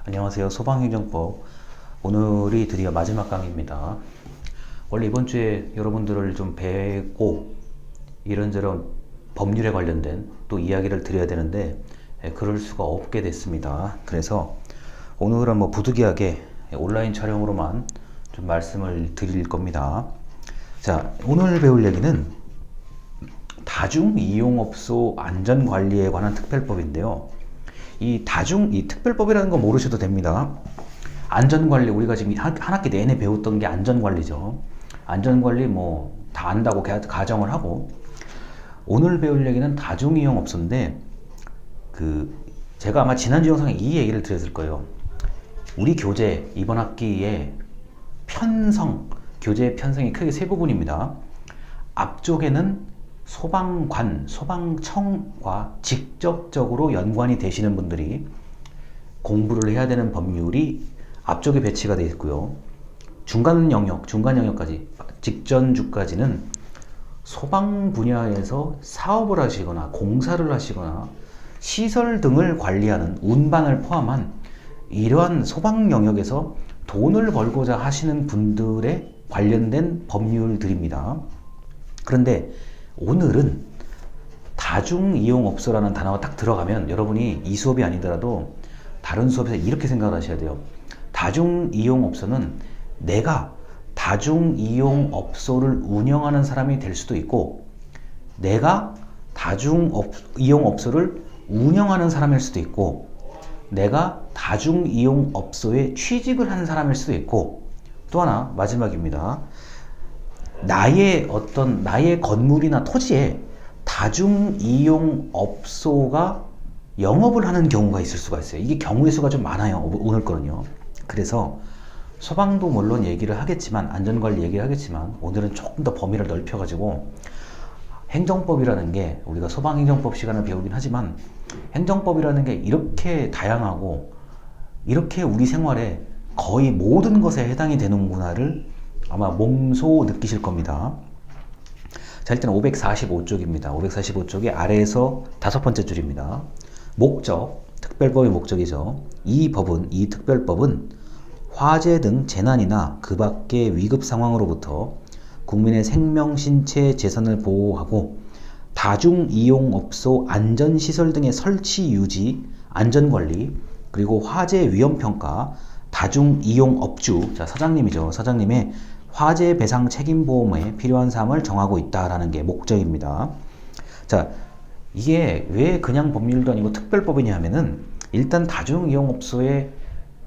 안녕하세요. 소방행정법. 오늘이 드디어 마지막 강의입니다. 원래 이번 주에 여러분들을 좀 뵙고 이런저런 법률에 관련된 또 이야기를 드려야 되는데 그럴 수가 없게 됐습니다. 그래서 오늘은 부득이하게 온라인 촬영으로만 좀 말씀을 드릴 겁니다. 자, 오늘 배울 얘기는 다중이용업소 안전관리에 관한 특별법인데요. 이 특별법이라는 거 모르셔도 됩니다. 안전관리, 우리가 지금 한 학기 내내 배웠던 게 안전관리죠. 안전관리 다 안다고 가정을 하고, 오늘 배울 얘기는 다중이용업소인데, 제가 아마 지난주 영상에 이 얘기를 드렸을 거예요. 우리 교재, 이번 학기에 교재 편성이 크게 세 부분입니다. 앞쪽에는 소방관, 소방청과 직접적으로 연관이 되시는 분들이 공부를 해야 되는 법률이 앞쪽에 배치가 되어 있고요. 중간 영역까지, 직전주까지는 소방 분야에서 사업을 하시거나 공사를 하시거나 시설 등을 관리하는 운반을 포함한 이러한 소방 영역에서 돈을 벌고자 하시는 분들에 관련된 법률들입니다. 그런데 오늘은 다중이용업소라는 단어가 딱 들어가면 여러분이 이 수업이 아니더라도 다른 수업에서 이렇게 생각을 하셔야 돼요. 다중이용업소는 내가 다중이용업소를 운영하는 사람이 될 수도 있고, 내가 다중이용업소를 운영하는 사람일 수도 있고, 내가 다중이용업소에 취직을 하는 사람일 수도 있고, 또 하나 마지막입니다. 나의 건물이나 토지에 다중이용업소가 영업을 하는 경우가 있을 수가 있어요. 이게 경우의 수가 좀 많아요, 오늘 거는요. 그래서 소방도 물론 얘기를 하겠지만, 안전관리 얘기를 하겠지만, 오늘은 조금 더 범위를 넓혀가지고 행정법이라는 게, 우리가 소방행정법 시간을 배우긴 하지만 행정법이라는 게 이렇게 다양하고 이렇게 우리 생활에 거의 모든 것에 해당이 되는구나를 아마 몸소 느끼실 겁니다. 자, 일단 545쪽입니다. 545쪽의 아래에서 5번째 줄입니다. 목적, 특별법의 목적이죠. 이 특별법은 화재 등 재난이나 그 밖의 위급 상황으로부터 국민의 생명, 신체, 재산을 보호하고 다중이용업소 안전시설 등의 설치, 유지, 안전관리, 그리고 화재 위험평가, 다중이용업주, 사장님이죠. 사장님의 화재 배상 책임 보험에 필요한 사항을 정하고 있다라는 게 목적입니다. 자, 이게 왜 그냥 법률도 아니고 특별법이냐 하면은, 일단 다중이용업소에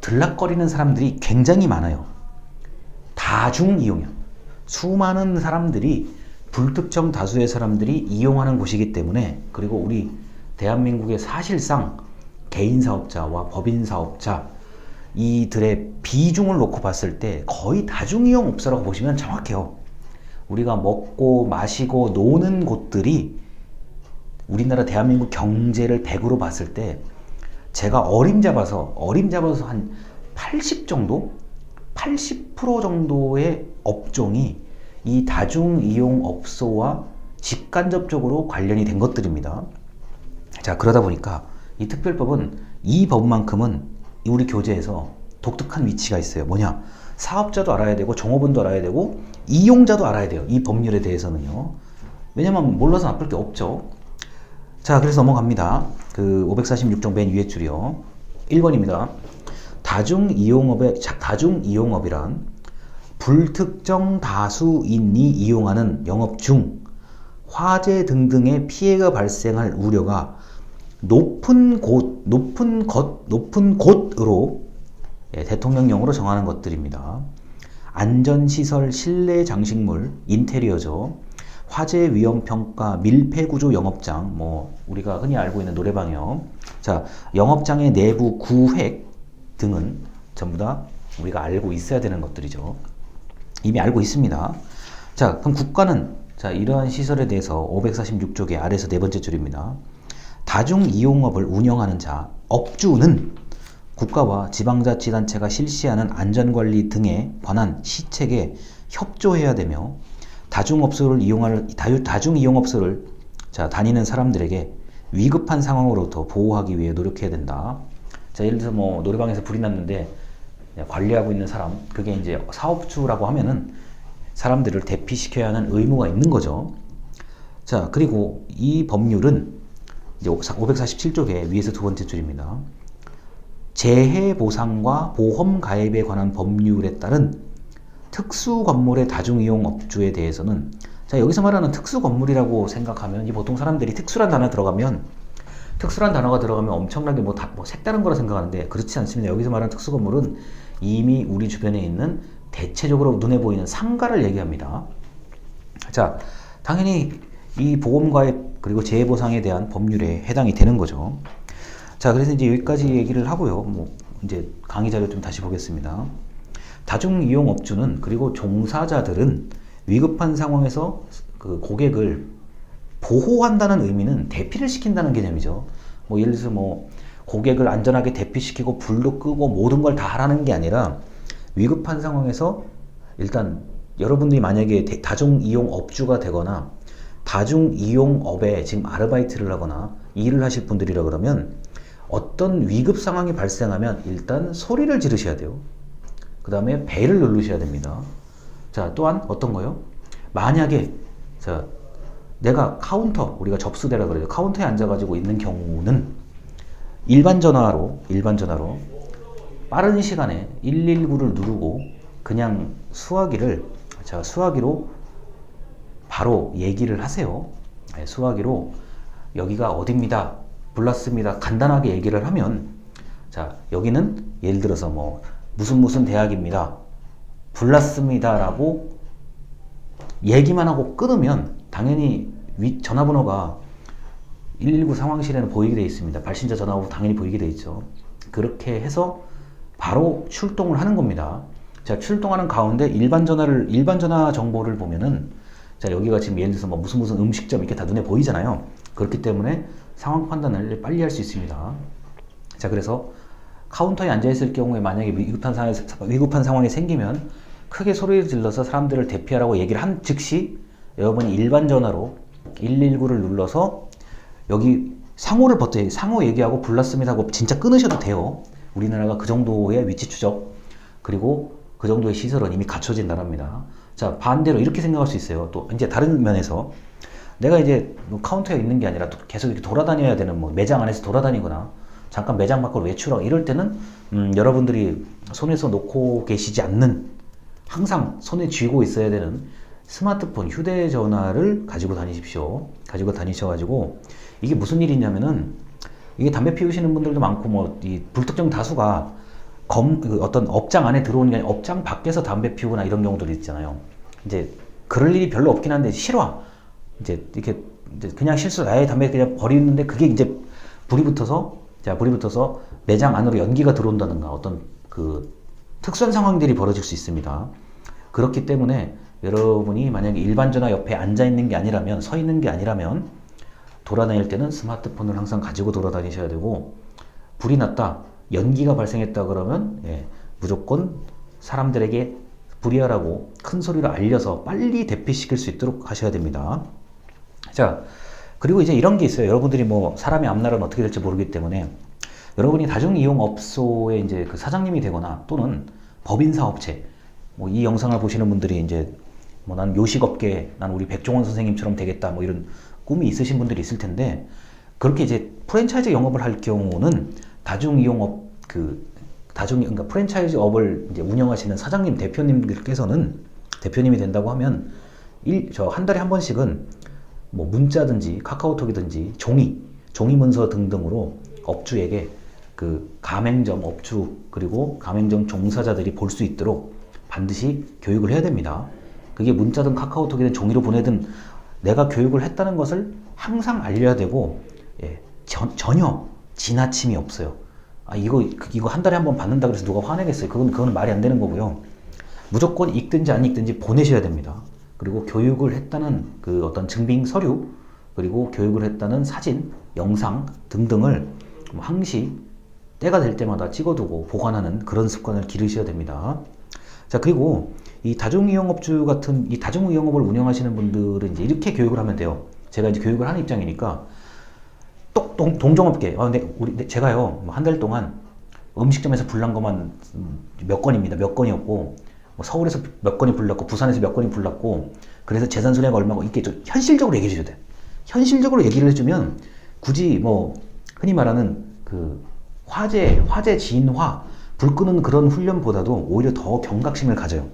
들락거리는 사람들이 굉장히 많아요. 다중이용이요. 수많은 사람들이, 불특정 다수의 사람들이 이용하는 곳이기 때문에, 그리고 우리 대한민국의 사실상 개인사업자와 법인사업자, 이들의 비중을 놓고 봤을 때 거의 다중이용업소라고 보시면 정확해요. 우리가 먹고 마시고 노는 곳들이 우리나라 대한민국 경제를 100으로 봤을 때, 제가 어림잡아서 한 80 정도? 80% 정도의 업종이 이 다중이용업소와 직간접적으로 관련이 된 것들입니다. 자, 그러다 보니까 이 특별법은, 이 법만큼은 우리 교재에서 독특한 위치가 있어요. 뭐냐? 사업자도 알아야 되고, 종업원도 알아야 되고, 이용자도 알아야 돼요. 이 법률에 대해서는요. 왜냐면 몰라서 나쁠 게 없죠. 자, 그래서 넘어갑니다. 546종 맨 위에 줄이요. 1번입니다. 다중이용업이란 불특정 다수인이 이용하는 영업 중 화재 등등의 피해가 발생할 우려가 높은 곳으로 대통령령으로 정하는 것들입니다. 안전시설, 실내 장식물, 인테리어죠. 화재 위험평가, 밀폐구조 영업장, 우리가 흔히 알고 있는 노래방이요. 자, 영업장의 내부 구획 등은 전부 다 우리가 알고 있어야 되는 것들이죠. 이미 알고 있습니다. 자, 그럼 국가는, 이러한 시설에 대해서 546쪽의 아래에서 네 번째 줄입니다. 다중이용업을 운영하는 자, 업주는 국가와 지방자치단체가 실시하는 안전관리 등에 관한 시책에 협조해야 되며, 다중이용업소를 다니는 사람들에게 위급한 상황으로부터 보호하기 위해 노력해야 된다. 자, 예를 들어서 뭐 노래방에서 불이 났는데 관리하고 있는 사람, 그게 이제 사업주라고 하면은 사람들을 대피시켜야 하는 의무가 있는 거죠. 자, 그리고 이 법률은 이제 547조의 위에서 두 번째 줄입니다. 재해보상과 보험가입에 관한 법률에 따른 특수건물의 다중이용업주에 대해서는, 자, 여기서 말하는 특수건물이라고 생각하면, 이 보통 사람들이 특수란 단어가 들어가면 엄청나게 뭐 색다른 거라 생각하는데 그렇지 않습니다. 여기서 말하는 특수건물은 이미 우리 주변에 있는 대체적으로 눈에 보이는 상가를 얘기합니다. 자, 당연히 이 보험가입 그리고 재해보상에 대한 법률에 해당이 되는 거죠. 자, 그래서 이제 여기까지 얘기를 하고요. 뭐 이제 강의 자료 좀 다시 보겠습니다. 다중이용업주는, 그리고 종사자들은 위급한 상황에서 그 고객을 보호한다는 의미는 대피를 시킨다는 개념이죠. 뭐 예를 들어서 뭐 고객을 안전하게 대피시키고 불도 끄고 모든 걸 다 하라는 게 아니라, 위급한 상황에서 일단 여러분들이 만약에 다중이용업주가 되거나 다중이용업에 지금 아르바이트를 하거나 일을 하실 분들이라 그러면, 어떤 위급 상황이 발생하면 일단 소리를 지르셔야 돼요. 그 다음에 벨을 누르셔야 됩니다. 자, 또한 어떤 거요? 만약에 자, 내가 카운터, 우리가 접수대라 그래요. 카운터에 앉아가지고 있는 경우는 일반 전화로 빠른 시간에 119를 누르고 그냥 수화기로 바로 얘기를 하세요. 네, 수화기로 여기가 어딥니다, 불났습니다, 간단하게 얘기를 하면, 자, 여기는 예를 들어서 뭐 무슨 대학입니다, 불났습니다 라고 얘기만 하고 끊으면 당연히 전화번호가 119 상황실에는 보이게 되어 있습니다. 발신자 전화번호 당연히 보이게 되어 있죠. 그렇게 해서 바로 출동을 하는 겁니다. 자, 출동하는 가운데 일반 전화 정보를 보면은, 자, 여기가 지금 예를 들어서 뭐 무슨 음식점 이렇게 다 눈에 보이잖아요. 그렇기 때문에 상황 판단을 빨리 할 수 있습니다. 자, 그래서 카운터에 앉아있을 경우에 만약에 위급한 상황이 생기면 크게 소리를 질러서 사람들을 대피하라고 얘기를 한 즉시 여러분이 일반 전화로 119를 눌러서 여기 상호 얘기하고 불났습니다 하고 진짜 끊으셔도 돼요. 우리나라가 그 정도의 위치 추적 그리고 그 정도의 시설은 이미 갖춰진 나라입니다. 자, 반대로 이렇게 생각할 수 있어요. 또 이제 다른 면에서 내가 이제 카운터에 있는 게 아니라 계속 이렇게 돌아다녀야 되는, 뭐 매장 안에서 돌아다니거나 잠깐 매장 밖으로 외출하고 이럴 때는 여러분들이 손에서 놓고 계시지 않는, 항상 손에 쥐고 있어야 되는 스마트폰, 휴대전화를 가지고 다니십시오. 가지고 다니셔가지고, 이게 무슨 일이냐면은, 이게 담배 피우시는 분들도 많고 뭐 이 불특정 다수가 어떤 업장 안에 들어오는 게 아니라 업장 밖에서 담배 피우거나 이런 경우들이 있잖아요. 이제 그럴 일이 별로 없긴 한데 싫어. 이제 이렇게 이제 그냥 실수로 아예 담배 그냥 버리는데 그게 이제 불이 붙어서 매장 안으로 연기가 들어온다든가 어떤 그 특수한 상황들이 벌어질 수 있습니다. 그렇기 때문에 여러분이 만약에 일반 전화 옆에 앉아 있는 게 아니라면, 서 있는 게 아니라면 돌아다닐 때는 스마트폰을 항상 가지고 돌아다니셔야 되고, 불이 났다, 연기가 발생했다 그러면 무조건 사람들에게 불이하라고 큰 소리로 알려서 빨리 대피시킬 수 있도록 하셔야 됩니다. 자, 그리고 이제 이런 게 있어요. 여러분들이 뭐 사람의 앞날은 어떻게 될지 모르기 때문에 여러분이 다중이용업소의 이제 그 사장님이 되거나 또는 법인사업체, 뭐 이 영상을 보시는 분들이 이제 뭐 난 요식업계, 난 우리 백종원 선생님처럼 되겠다, 뭐 이런 꿈이 있으신 분들이 있을 텐데, 그렇게 이제 프랜차이즈 영업을 할 경우는 그러니까 프랜차이즈업을 이제 운영하시는 사장님, 대표님이 된다고 하면 한 달에 한 번씩은 뭐 문자든지 카카오톡이든지 종이 문서 등등으로 업주에게 그 가맹점 업주 그리고 가맹점 종사자들이 볼 수 있도록 반드시 교육을 해야 됩니다. 그게 문자든 카카오톡이든 종이로 보내든 내가 교육을 했다는 것을 항상 알려야 되고, 전혀 지나침이 없어요. 아, 이거 한 달에 한 번 받는다 그래서 누가 화내겠어요? 그건 말이 안 되는 거고요. 무조건 읽든지 안 읽든지 보내셔야 됩니다. 그리고 교육을 했다는 그 어떤 증빙 서류, 그리고 교육을 했다는 사진, 영상 등등을 항시 때가 될 때마다 찍어두고 보관하는 그런 습관을 기르셔야 됩니다. 자, 그리고 이 다중이용업주 같은 이 다중이용업을 운영하시는 분들은 이제 이렇게 교육을 하면 돼요. 제가 이제 교육을 하는 입장이니까 동종업계, 제가요 한 달 동안 음식점에서 불난 것만 몇 건입니다. 몇 건이었고 뭐 서울에서 몇 건이 불났고 부산에서 몇 건이 불났고 그래서 재산 손해가 얼마고 이게 좀 현실적으로 얘기해 줘야 돼. 현실적으로 얘기를 해주면 굳이 뭐 흔히 말하는 그 화재 진화 불 끄는 그런 훈련보다도 오히려 더 경각심을 가져요.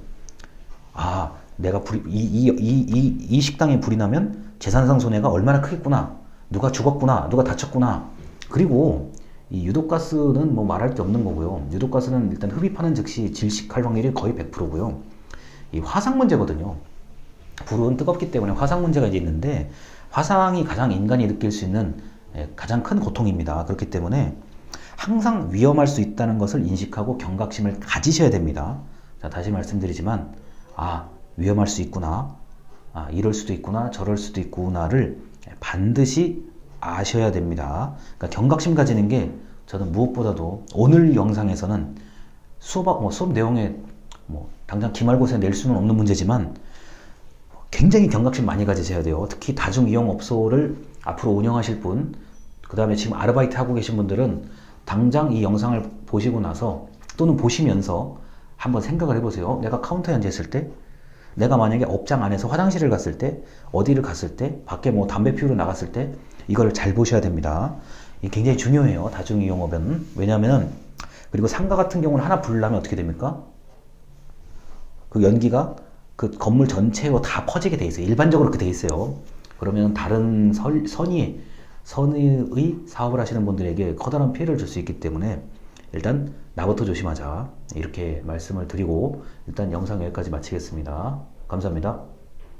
아, 내가 이 식당에 불이 나면 재산상 손해가 얼마나 크겠구나. 누가 죽었구나. 누가 다쳤구나. 그리고 이 유독가스는 뭐 말할 게 없는 거고요. 유독가스는 일단 흡입하는 즉시 질식할 확률이 거의 100%고요. 이 화상 문제거든요. 불은 뜨겁기 때문에 화상 문제가 이제 있는데 화상이 가장 인간이 느낄 수 있는 가장 큰 고통입니다. 그렇기 때문에 항상 위험할 수 있다는 것을 인식하고 경각심을 가지셔야 됩니다. 자, 다시 말씀드리지만 위험할 수 있구나. 이럴 수도 있구나. 저럴 수도 있구나를 반드시 아셔야 됩니다. 그러니까 경각심 가지는 게 저는 무엇보다도 오늘 영상에서는 수업 내용에 당장 기말고사에 낼 수는 없는 문제지만 굉장히 경각심 많이 가지셔야 돼요. 특히 다중이용업소를 앞으로 운영하실 분, 그 다음에 지금 아르바이트 하고 계신 분들은 당장 이 영상을 보시고 나서 또는 보시면서 한번 생각을 해보세요. 내가 카운터에 앉아있을 때, 내가 만약에 업장 안에서 화장실을 갔을 때, 어디를 갔을 때, 밖에 뭐 담배 피우러 나갔을 때 이걸 잘 보셔야 됩니다. 이게 굉장히 중요해요. 다중이용업은. 왜냐하면 그리고 상가 같은 경우는 하나 불나면 어떻게 됩니까? 그 연기가 그 건물 전체로 다 퍼지게 돼 있어요. 일반적으로 그렇게 돼 있어요. 그러면 다른 선의의 사업을 하시는 분들에게 커다란 피해를 줄 수 있기 때문에 일단 나부터 조심하자. 이렇게 말씀을 드리고 일단 영상 여기까지 마치겠습니다. 감사합니다.